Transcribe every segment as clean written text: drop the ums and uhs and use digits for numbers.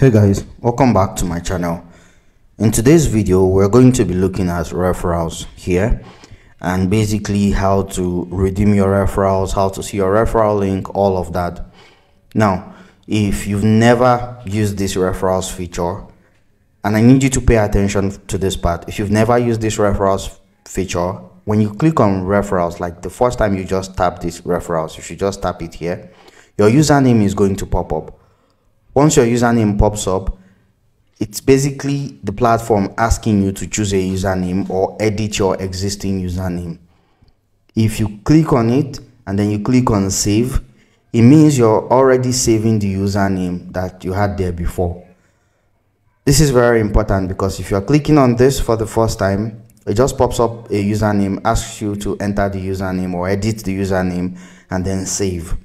Hey guys, welcome back to my channel. In today's video we're going to be looking at referrals here and basically how to redeem your referrals, how to see your referral link, all of that. Now if you've never used this referrals feature, and I need you to pay attention to this part, if you've never used this referrals feature, when you click on referrals, like the first time you just tap this referrals, you should just tap it here. Your username is going to pop up. Once your username pops up, it's basically the platform asking you to choose a username or edit your existing username. If you click on it and then you click on save, it means you're already saving the username that you had there before. This is very important because if you're clicking on this for the first time, it just pops up a username, asks you to enter the username or edit the username and then save.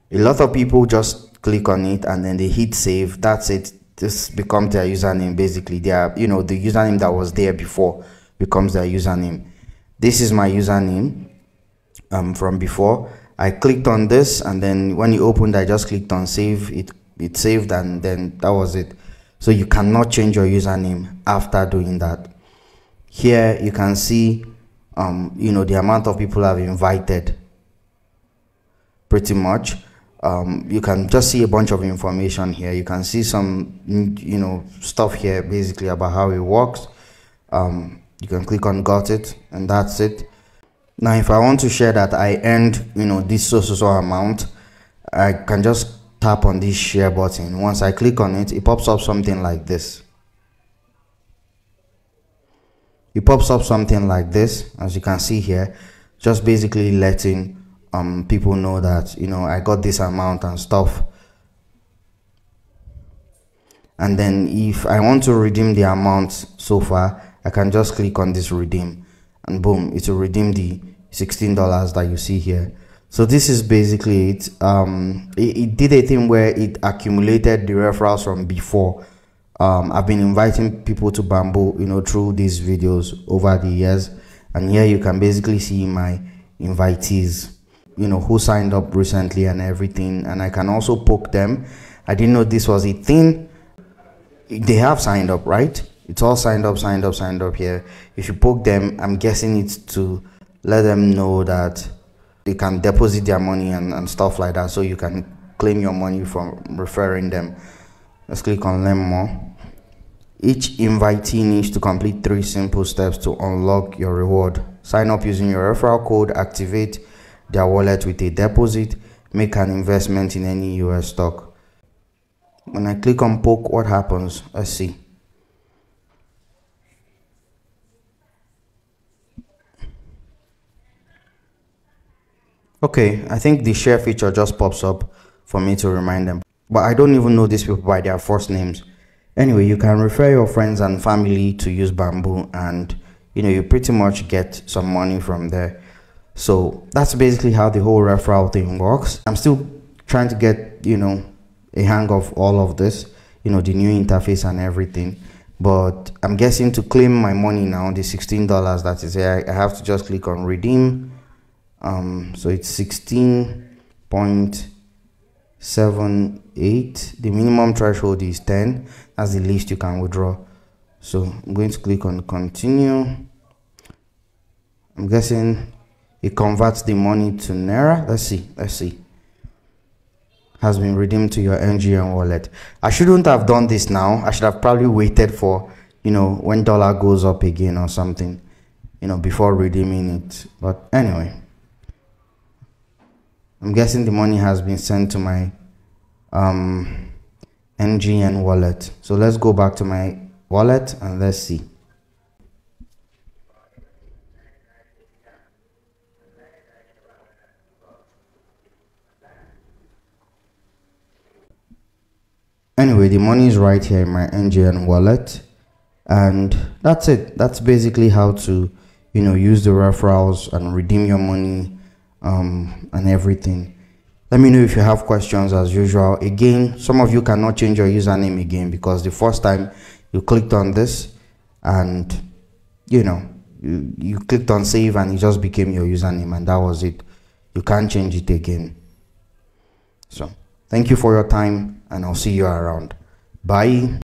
A lot of people just click on it and then they hit save. That's it. This becomes their username. Basically the username that was there before becomes their username. This is my username from before. I clicked on this and then when you opened, I just clicked on save. It saved and then that was it. So you cannot change your username after doing that. Here you can see the amount of people I've invited pretty much. You can just see a bunch of information here. You can see some stuff here basically about how it works. You can click on got it and that's it. Now if I want to share that I earned this so amount, I can just tap on this share button. Once I click on it, it pops up something like this. It pops up something like this, as you can see here, just basically letting people know that I got this amount and stuff. And then if I want to redeem the amount so far, I can just click on this redeem and boom, it will redeem the $16 that you see here. So this is basically it. It did a thing where it accumulated the referrals from before. I've been inviting people to Bamboo through these videos over the years, and here you can basically see my invitees who signed up recently and everything, and I can also poke them. I didn't know this was a thing. They have signed up, right? It's all signed up here. If you poke them, I'm guessing it's to let them know that they can deposit their money and stuff like that, so you can claim your money from referring them. Let's click on learn more. Each invitee needs to complete 3 simple steps to unlock your reward. Sign up using your referral code, activate their wallet with a deposit, make an investment in any US stock. When I click on poke, what happens? Let's see. Okay, I think the share feature just pops up for me to remind them, but I don't even know these people by their first names. Anyway, you can refer your friends and family to use Bamboo, and you pretty much get some money from there. So that's basically how the whole referral thing works. I'm still trying to get a hang of all of this, the new interface and everything, but I'm guessing to claim my money now, the $16 that is here, I have to just click on redeem. So it's 16.78. The minimum threshold is 10. That's the least you can withdraw. So I'm going to click on continue. I'm guessing it converts the money to Naira. Let's see. Has been redeemed to your NGN wallet. I shouldn't have done this now. I should have probably waited for when dollar goes up again or something, before redeeming it. But anyway, I'm guessing the money has been sent to my NGN wallet. So let's go back to my wallet and let's see. Anyway, the money is right here in my NGN wallet, and that's it. That's basically how to use the referrals and redeem your money and everything. Let me know if you have questions as usual. Again, some of you cannot change your username again because the first time you clicked on this and you clicked on save and it just became your username and that was it. You can't change it again. So thank you for your time and I'll see you around. Bye.